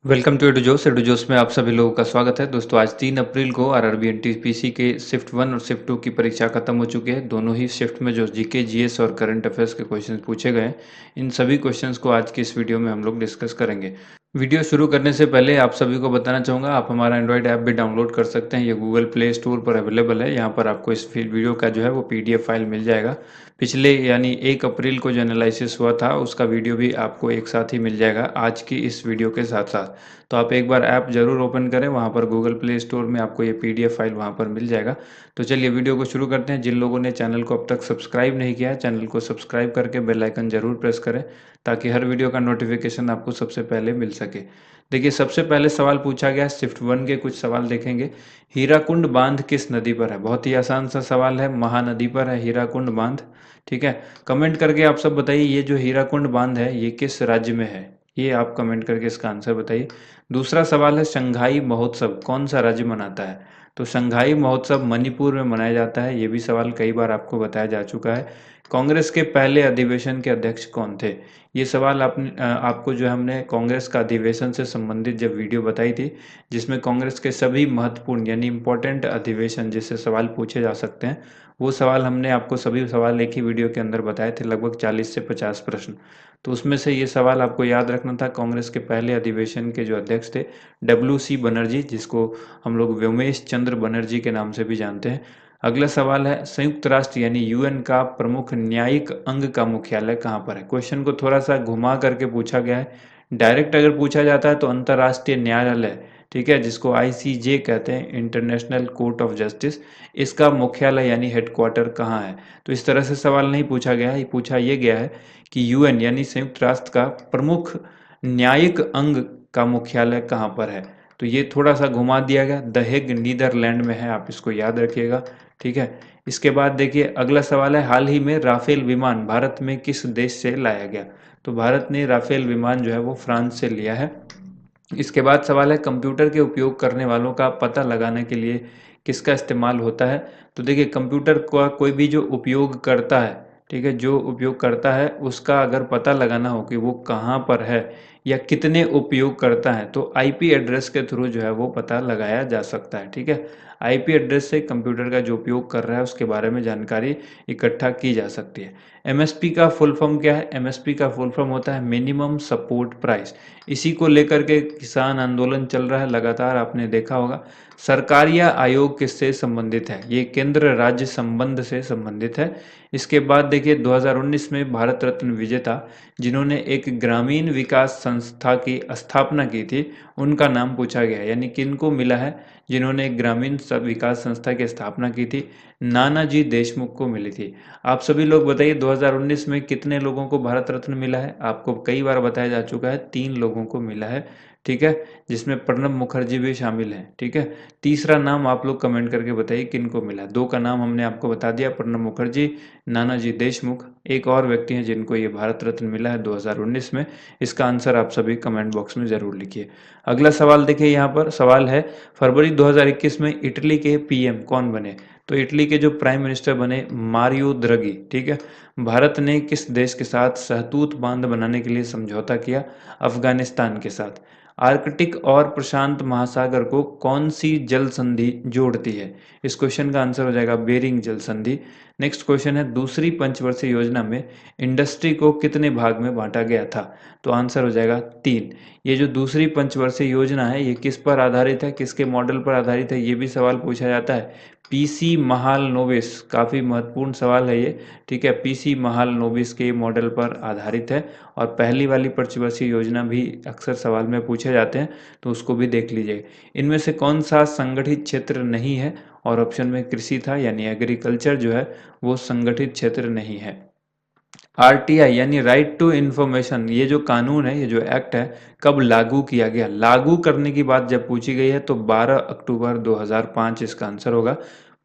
Welcome to एडुजोस में आप सभी लोगों का स्वागत है। दोस्तों आज 3 अप्रैल को आरआरबी एनटीपीसी के शिफ्ट 1 और शिफ्ट 2 की परीक्षा खत्म हो चुकी है। दोनों ही शिफ्ट में जो जीके जीएस और करंट अफेयर्स के क्वेश्चंस पूछे गए हैं, इन सभी क्वेश्चंस को आज की इस वीडियो में हम लोग डिस्कस करेंगे। वीडियो शुरू करने से पहले आप सभी को बताना चाहूँगा, आप हमारा एंड्रॉयड ऐप भी डाउनलोड कर सकते हैं। ये गूगल प्ले स्टोर पर अवेलेबल है। यहाँ पर आपको इस वीडियो का जो है वो पीडीएफ फाइल मिल जाएगा। पिछले यानी 1 अप्रैल को जो एनालिसिस हुआ था उसका वीडियो भी आपको एक साथ ही मिल जाएगा आज की इस वीडियो के साथ साथ। तो आप एक बार ऐप ज़रूर ओपन करें, वहाँ पर गूगल प्ले स्टोर में आपको ये पीडीएफ फाइल वहाँ पर मिल जाएगा। तो चलिए वीडियो को शुरू करते हैं। जिन लोगों ने चैनल को अब तक सब्सक्राइब नहीं किया है, चैनल को सब्सक्राइब करके बेल आइकन ज़रूर प्रेस करें ताकि हर वीडियो का नोटिफिकेशन आपको सबसे पहले मिल सके। देखिए सबसे पहले सवाल पूछा गया, शिफ्ट 1 के कुछ सवाल देखेंगे। हीराकुंड बांध किस नदी पर है? बहुत ही आसान सा सवाल है, महानदी पर है हीराकुंड बांध। ठीक है, कमेंट करके आप सब बताइए ये जो हीराकुंड बांध है ये किस राज्य में है? ये आप कमेंट करके इसका आंसर बताइए। दूसरा सवाल है, शंघाई महोत्सव कौन सा राज्य मनाता है? तो शंघाई महोत्सव मणिपुर में मनाया जाता है। ये भी सवाल कई बार आपको बताया जा चुका है। कांग्रेस के पहले अधिवेशन के अध्यक्ष कौन थे? ये सवाल आपको जो है हमने कांग्रेस का अधिवेशन से संबंधित जब वीडियो बताई थी, जिसमें कांग्रेस के सभी महत्वपूर्ण यानी इम्पोर्टेंट अधिवेशन जिससे सवाल पूछे जा सकते हैं, वो सवाल हमने आपको सभी सवाल एक ही वीडियो के अंदर बताए थे, लगभग 40 से 50 प्रश्न। तो उसमें से ये सवाल आपको याद रखना था। कांग्रेस के पहले अधिवेशन के जो अध्यक्ष थे डब्ल्यू सी बनर्जी, जिसको हम लोग व्योमेश चंद्र बनर्जी के नाम से भी जानते हैं। अगला सवाल है, संयुक्त राष्ट्र यानी यूएन का प्रमुख न्यायिक अंग का मुख्यालय कहाँ पर है? क्वेश्चन को थोड़ा सा घुमा करके पूछा गया है। डायरेक्ट अगर पूछा जाता है तो अंतर्राष्ट्रीय न्यायालय, ठीक है, जिसको आईसीजे कहते हैं, इंटरनेशनल कोर्ट ऑफ जस्टिस, इसका मुख्यालय यानी हेडक्वार्टर कहाँ है? तो इस तरह से सवाल नहीं पूछा गया है, पूछा ये गया है कि यूएन यानी संयुक्त राष्ट्र का प्रमुख न्यायिक अंग का मुख्यालय कहाँ पर है? तो ये थोड़ा सा घुमा दिया गया। द हेग नीदरलैंड में है, आप इसको याद रखिएगा। ठीक है, इसके बाद देखिए अगला सवाल है, हाल ही में राफेल विमान भारत में किस देश से लाया गया? तो भारत ने राफेल विमान जो है वो फ्रांस से लिया है। इसके बाद सवाल है, कंप्यूटर के उपयोग करने वालों का पता लगाने के लिए किसका इस्तेमाल होता है? तो देखिए कंप्यूटर का कोई भी जो उपयोग करता है, ठीक है, जो उपयोग करता है उसका अगर पता लगाना हो कि वो कहाँ पर है या कितने उपयोग करता है, तो आईपी एड्रेस के थ्रू जो है वो पता लगाया जा सकता है। ठीक है, आईपी एड्रेस से कंप्यूटर का जो उपयोग कर रहा है उसके बारे में जानकारी इकट्ठा की जा सकती है। एमएसपी का फुल फॉर्म क्या है? एमएसपी का फुल फॉर्म होता है मिनिमम सपोर्ट प्राइस। इसी को लेकर के किसान आंदोलन चल रहा है लगातार, आपने देखा होगा। सरकारिया आयोग किससे संबंधित है? ये केंद्र राज्य संबंध से संबंधित है। इसके बाद देखिए 2019 में भारत रत्न विजेता जिन्होंने एक ग्रामीण विकास संस्था की स्थापना की थी, उनका नाम पूछा गया है। यानी किनको मिला है जिन्होंने एक ग्रामीण विकास संस्था की स्थापना की थी? नानाजी देशमुख को मिली थी। आप सभी लोग बताइए 2019 में कितने लोगों को भारत रत्न मिला है? आपको कई बार बताया जा चुका है, 3 लोगों को मिला है। ठीक है, जिसमें प्रणब मुखर्जी भी शामिल हैं। ठीक है, तीसरा नाम आप लोग कमेंट करके बताइए किनको मिला। 2 का नाम हमने आपको बता दिया, प्रणब मुखर्जी, नानाजी देशमुख। एक और व्यक्ति हैं जिनको ये भारत रत्न मिला है 2019 में। इसका आंसर आप सभी कमेंट बॉक्स में ज़रूर लिखिए। अगला सवाल देखिए, यहाँ पर सवाल है, फरवरी 2021 में इटली के पीएम कौन बने? तो इटली के जो प्राइम मिनिस्टर बने मारियो द्रगी। ठीक है, भारत ने किस देश के साथ सहतूत बांध बनाने के लिए समझौता किया? अफगानिस्तान के साथ। आर्कटिक और प्रशांत महासागर को कौन सी जल संधि जोड़ती है? इस क्वेश्चन का आंसर हो जाएगा बेरिंग जल संधि। नेक्स्ट क्वेश्चन है, दूसरी पंचवर्षीय योजना में इंडस्ट्री को कितने भाग में बांटा गया था? तो आंसर हो जाएगा 3। ये जो दूसरी पंचवर्षीय योजना है ये किस पर आधारित है, किसके मॉडल पर आधारित है, ये भी सवाल पूछा जाता है। पीसी महालनोबिस, काफ़ी महत्वपूर्ण सवाल है ये। ठीक है, पीसी महालनोबिस के मॉडल पर आधारित है। और पहली वाली पंचवर्षीय योजना भी अक्सर सवाल में पूछे जाते हैं, तो उसको भी देख लीजिए। इनमें से कौन सा संगठित क्षेत्र नहीं है? और ऑप्शन में कृषि था, यानी एग्रीकल्चर जो है वो संगठित क्षेत्र नहीं है। आरटीआई यानी राइट टू इन्फॉर्मेशन, ये जो कानून है, ये जो एक्ट है, कब लागू किया गया? लागू करने की बात जब पूछी गई है तो 12 अक्टूबर 2005 इसका आंसर होगा।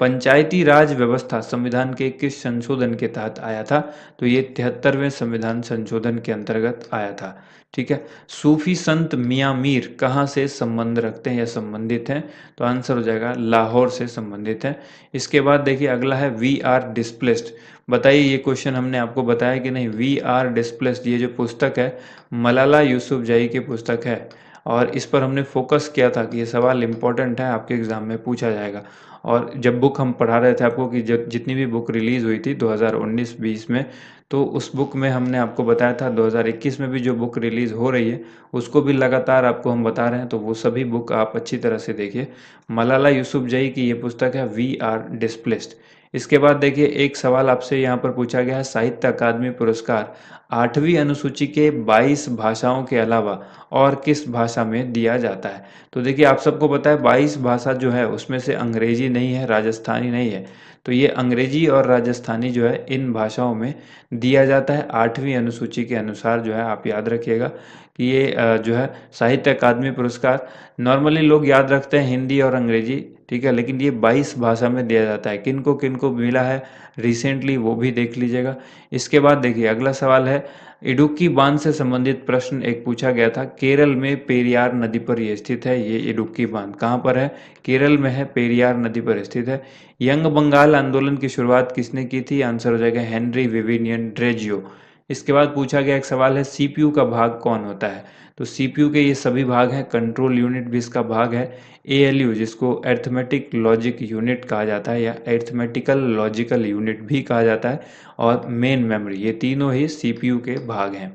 पंचायती राज व्यवस्था संविधान के किस संशोधन के तहत आया था? तो ये 73वें संविधान संशोधन के अंतर्गत आया था। ठीक है, सूफी संत मियाँ मीर कहाँ से संबंध रखते हैं या संबंधित हैं? तो आंसर हो जाएगा लाहौर से संबंधित हैं। इसके बाद देखिए अगला है, वी आर डिस्प्लेस्ड। बताइए ये क्वेश्चन हमने आपको बताया कि नहीं? वी आर डिस्प्लेस्ड ये जो पुस्तक है मलाला यूसुफजई की पुस्तक है। और इस पर हमने फोकस किया था कि ये सवाल इम्पोर्टेंट है, आपके एग्ज़ाम में पूछा जाएगा। और जब बुक हम पढ़ा रहे थे आपको कि जब जितनी भी बुक रिलीज़ हुई थी 2019-20 में, तो उस बुक में हमने आपको बताया था 2021 में भी जो बुक रिलीज़ हो रही है उसको भी लगातार आपको हम बता रहे हैं, तो वो सभी बुक आप अच्छी तरह से देखिए। मलाला यूसुफजई की ये पुस्तक है वी आर डिस्प्लेस्ड। इसके बाद देखिए एक सवाल आपसे यहाँ पर पूछा गया है, साहित्य अकादमी पुरस्कार 8वीं अनुसूची के 22 भाषाओं के अलावा और किस भाषा में दिया जाता है। तो देखिए आप सबको पता है 22 भाषा जो है उसमें से अंग्रेजी नहीं है, राजस्थानी नहीं है। तो ये अंग्रेजी और राजस्थानी जो है इन भाषाओं में दिया जाता है 8वीं अनुसूची के अनुसार। जो है आप याद रखिएगा कि ये जो है साहित्य अकादमी पुरस्कार नॉर्मली लोग याद रखते हैं हिंदी और अंग्रेजी, ठीक है, लेकिन ये 22 भाषा में दिया जाता है। किन को मिला है रिसेंटली वो भी देख लीजिएगा। इसके बाद देखिए अगला सवाल है, इडुक्की बांध से संबंधित प्रश्न एक पूछा गया था। केरल में पेरियार नदी पर ये स्थित है। ये इडुक्की बांध कहाँ पर है? केरल में है, पेरियार नदी पर स्थित है। यंग बंगाल आंदोलन की शुरुआत किसने की थी? आंसर हो जाएगा हेनरी विविनियन ड्रेजियो। इसके बाद पूछा गया एक सवाल है, सीपीयू का भाग कौन होता है? तो सीपीयू के ये सभी भाग हैं, कंट्रोल यूनिट भी इसका भाग है, एएलयू जिसको अरिथमेटिक लॉजिक यूनिट कहा जाता है या अरिथमेटिकल लॉजिकल यूनिट भी कहा जाता है, और मेन मेमोरी, ये तीनों ही सीपीयू के भाग हैं।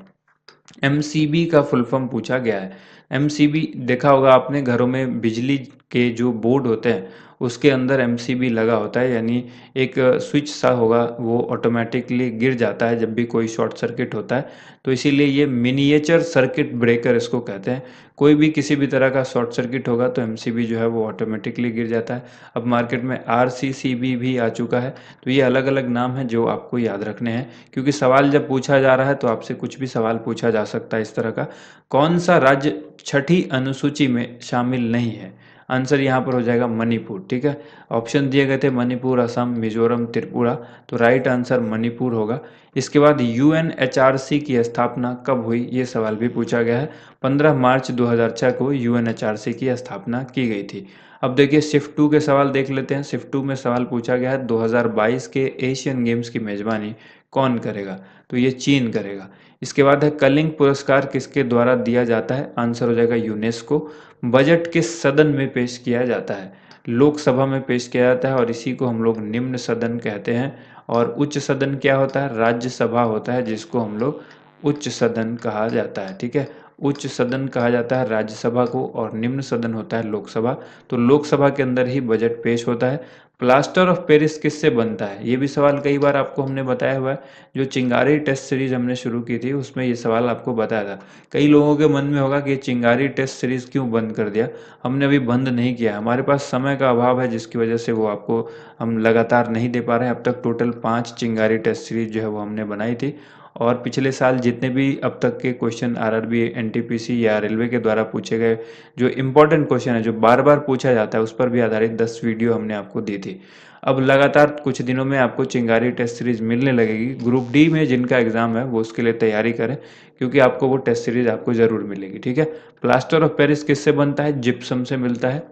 एमसीबी का फुल फॉर्म पूछा गया है। एमसीबी देखा होगा आपने, घरों में बिजली के जो बोर्ड होते हैं उसके अंदर एमसीबी लगा होता है, यानी एक स्विच सा होगा, वो ऑटोमेटिकली गिर जाता है जब भी कोई शॉर्ट सर्किट होता है। तो इसीलिए ये मिनिएचर सर्किट ब्रेकर इसको कहते हैं। कोई भी किसी भी तरह का शॉर्ट सर्किट होगा तो एमसीबी जो है वो ऑटोमेटिकली गिर जाता है। अब मार्केट में आरसीसीबी भी आ चुका है। तो ये अलग अलग नाम हैं जो आपको याद रखने हैं, क्योंकि सवाल जब पूछा जा रहा है तो आपसे कुछ भी सवाल पूछा जा सकता है इस तरह का। कौन सा राज्य छठी अनुसूची में शामिल नहीं है? आंसर यहाँ पर हो जाएगा मणिपुर, ठीक है। ऑप्शन दिए गए थे मणिपुर, असम, मिजोरम, त्रिपुरा, तो राइट आंसर मणिपुर होगा। इसके बाद यूएनएचआरसी की स्थापना कब हुई? ये सवाल भी पूछा गया है। 15 मार्च 2006 को यूएनएचआरसी की स्थापना की गई थी। अब देखिए शिफ्ट 2 के सवाल देख लेते हैं। शिफ्ट 2 में सवाल पूछा गया है 2022 के एशियन गेम्स की मेजबानी कौन करेगा? तो ये चीन करेगा। इसके बाद है कलिंग पुरस्कार किसके द्वारा दिया जाता है? आंसर हो जाएगा यूनेस्को। बजट किस सदन में पेश किया जाता है? लोकसभा में पेश किया जाता है, और इसी को हम लोग निम्न सदन कहते हैं। और उच्च सदन क्या होता है? राज्यसभा होता है, जिसको हम लोग उच्च सदन कहा जाता है, ठीक है। उच्च सदन कहा जाता है राज्यसभा को, और निम्न सदन होता है लोकसभा। तो लोकसभा के अंदर ही बजट पेश होता है। प्लास्टर ऑफ पेरिस किससे बनता है? ये भी सवाल कई बार आपको हमने बताया हुआ है। जो चिंगारी टेस्ट सीरीज हमने शुरू की थी उसमें ये सवाल आपको बताया था। कई लोगों के मन में होगा कि चिंगारी टेस्ट सीरीज क्यों बंद कर दिया? हमने अभी बंद नहीं किया, हमारे पास समय का अभाव है, जिसकी वजह से वो आपको हम लगातार नहीं दे पा रहे हैं। अब तक टोटल 5 चिंगारी टेस्ट सीरीज जो है वो हमने बनाई थी। और पिछले साल जितने भी अब तक के क्वेश्चन आरआरबी, एनटीपीसी या रेलवे के द्वारा पूछे गए जो इम्पोर्टेंट क्वेश्चन है, जो बार बार पूछा जाता है, उस पर भी आधारित 10 वीडियो हमने आपको दी थी। अब लगातार कुछ दिनों में आपको चिंगारी टेस्ट सीरीज मिलने लगेगी। ग्रुप डी में जिनका एग्जाम है वो उसके लिए तैयारी करें, क्योंकि आपको वो टेस्ट सीरीज आपको जरूर मिलेगी, ठीक है। प्लास्टर ऑफ पेरिस किससे बनता है? जिप्सम से मिलता है।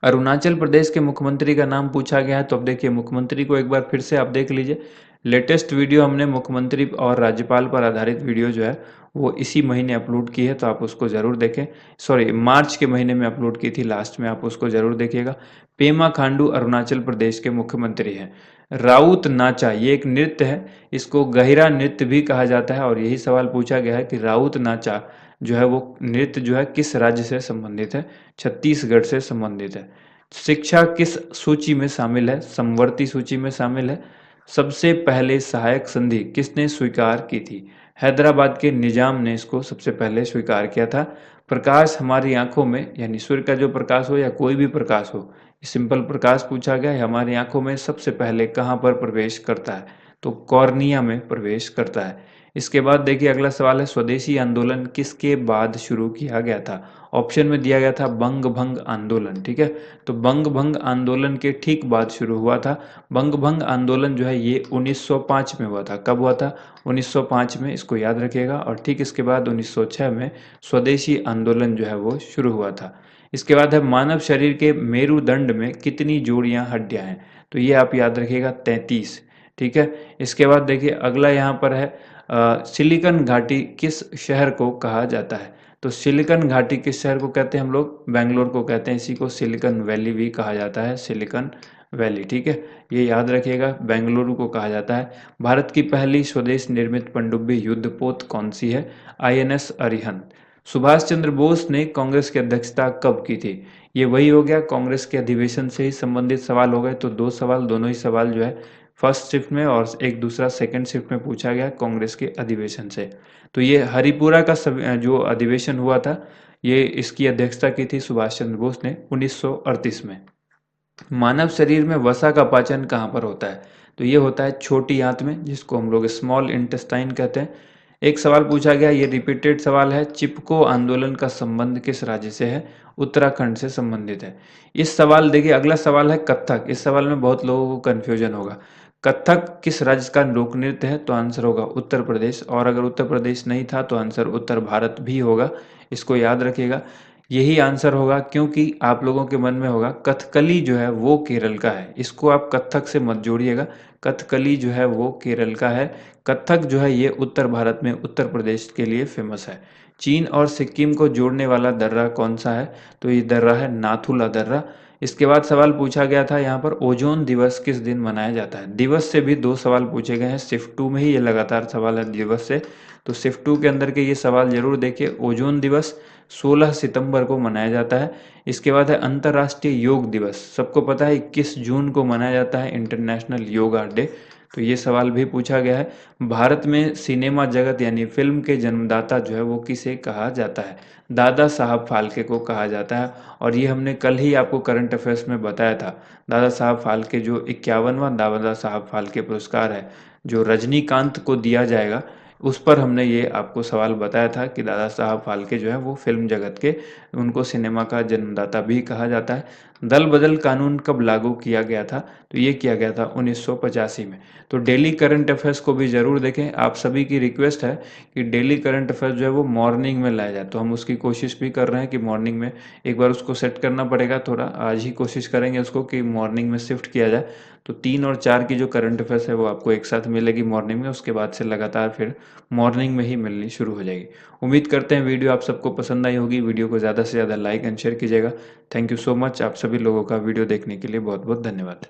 अरुणाचल प्रदेश के मुख्यमंत्री का नाम पूछा गया है, तो अब देखिए मुख्यमंत्री को एक बार फिर से आप देख लीजिए। लेटेस्ट वीडियो हमने मुख्यमंत्री और राज्यपाल पर आधारित वीडियो जो है वो इसी महीने अपलोड की है, तो आप उसको ज़रूर देखें। सॉरी, मार्च के महीने में अपलोड की थी लास्ट में, आप उसको ज़रूर देखिएगा। पेमा खांडू अरुणाचल प्रदेश के मुख्यमंत्री हैं। राउत नाचा ये एक नृत्य है, इसको गहिरा नृत्य भी कहा जाता है, और यही सवाल पूछा गया है कि राउत नाचा जो है वो नृत्य जो है किस राज्य से संबंधित है? छत्तीसगढ़ से संबंधित है। शिक्षा किस सूची में शामिल है? समवर्ती सूची में शामिल है। सबसे पहले सहायक संधि किसने स्वीकार की थी? हैदराबाद के निजाम ने इसको सबसे पहले स्वीकार किया था। प्रकाश हमारी आंखों में, यानी सूर्य का जो प्रकाश हो या कोई भी प्रकाश हो, सिंपल प्रकाश पूछा गया है, हमारी आंखों में सबसे पहले कहाँ पर प्रवेश करता है? तो कॉर्निया में प्रवेश करता है। इसके बाद देखिए अगला सवाल है, स्वदेशी आंदोलन किसके बाद शुरू किया गया था? ऑप्शन में दिया गया था बंग भंग आंदोलन, ठीक है। तो बंग भंग आंदोलन के ठीक बाद शुरू हुआ था। बंग भंग आंदोलन जो है ये 1905 में हुआ था। कब हुआ था? 1905 में, इसको याद रखिएगा। और ठीक इसके बाद 1906 में स्वदेशी आंदोलन जो है वो शुरू हुआ था। इसके बाद है, मानव शरीर के मेरुदंड में कितनी जोड़ियां हड्डियां हैं? तो ये आप याद रखिएगा 33, ठीक है। इसके बाद देखिए अगला यहाँ पर है, सिलिकन घाटी किस शहर को कहा जाता है? तो सिलिकॉन घाटी किस शहर को कहते हैं हम लोग? बेंगलोर को कहते हैं। इसी को सिलिकॉन वैली भी कहा जाता है, सिलिकॉन वैली। ठीक है, ये याद रखिएगा, बेंगलुरु को कहा जाता है। भारत की पहली स्वदेश निर्मित पनडुब्बी युद्धपोत कौन सी है? INS अरिहंत। सुभाष चंद्र बोस ने कांग्रेस की अध्यक्षता कब की थी? ये वही हो गया, कांग्रेस के अधिवेशन से ही संबंधित सवाल हो गए। तो दो सवाल, दोनों ही सवाल जो है फर्स्ट शिफ्ट में और एक दूसरा सेकंड शिफ्ट में पूछा गया कांग्रेस के अधिवेशन से। तो ये हरिपुरा का जो अधिवेशन हुआ था, ये इसकी अध्यक्षता की थी सुभाष चंद्र बोस ने 1938 में। मानव शरीर में वसा का पाचन कहाँ पर होता है? तो ये होता है छोटी आंत में, जिसको हम लोग स्मॉल इंटेस्टाइन कहते हैं। एक सवाल पूछा गया, ये रिपीटेड सवाल है, चिपको आंदोलन का संबंध किस राज्य से है? उत्तराखंड से संबंधित है। इस सवाल देखिए, अगला सवाल है कथक। इस सवाल में बहुत लोगों को कंफ्यूजन होगा। कथक किस राज्य का लोक नृत्य है? तो आंसर होगा उत्तर प्रदेश। और अगर उत्तर प्रदेश नहीं था तो आंसर उत्तर भारत भी होगा, इसको याद रखिएगा। यही आंसर होगा, क्योंकि आप लोगों के मन में होगा कथकली जो है वो केरल का है। इसको आप कथक से मत जोड़िएगा, कथकली जो है वो केरल का है। कथक जो है ये उत्तर भारत में उत्तर प्रदेश के लिए फेमस है। चीन और सिक्किम को जोड़ने वाला दर्रा कौन सा है? तो ये दर्रा है नाथुला दर्रा। इसके बाद सवाल पूछा गया था यहाँ पर, ओजोन दिवस किस दिन मनाया जाता है? दिवस से भी दो सवाल पूछे गए हैं, शिफ्ट 2 में ही ये लगातार सवाल है दिवस से। तो शिफ्ट 2 के अंदर के ये सवाल जरूर देखिए। ओजोन दिवस 16 सितंबर को मनाया जाता है। इसके बाद है अंतर्राष्ट्रीय योग दिवस। सबको पता है 21 जून को मनाया जाता है इंटरनेशनल योगा डे। तो ये सवाल भी पूछा गया है। भारत में सिनेमा जगत यानी फिल्म के जन्मदाता जो है वो किसे कहा जाता है? दादा साहब फाल्के को कहा जाता है। और ये हमने कल ही आपको करंट अफेयर्स में बताया था। दादा साहब फाल्के जो 51वां दादा साहब फाल्के पुरस्कार है, जो रजनीकांत को दिया जाएगा, उस पर हमने ये आपको सवाल बताया था कि दादा साहब फाल्के जो है वो फिल्म जगत के, उनको सिनेमा का जन्मदाता भी कहा जाता है। दल बदल कानून कब लागू किया गया था? तो ये किया गया था 1985 में। तो डेली करंट अफेयर्स को भी ज़रूर देखें। आप सभी की रिक्वेस्ट है कि डेली करंट अफेयर्स जो है वो मॉर्निंग में लाया जाए। तो हम उसकी कोशिश भी कर रहे हैं कि मॉर्निंग में एक बार उसको सेट करना पड़ेगा थोड़ा। आज ही कोशिश करेंगे उसको कि मॉर्निंग में शिफ्ट किया जाए। तो 3 और 4 की जो करंट अफेयर्स है वो आपको एक साथ मिलेगी मॉर्निंग में। उसके बाद से लगातार फिर मॉर्निंग में ही मिलनी शुरू हो जाएगी। उम्मीद करते हैं वीडियो आप सबको पसंद आई होगी। वीडियो को ज़्यादा से ज़्यादा लाइक एंड शेयर कीजिएगा। Thank you so much. आप सभी लोगों का वीडियो देखने के लिए बहुत बहुत धन्यवाद।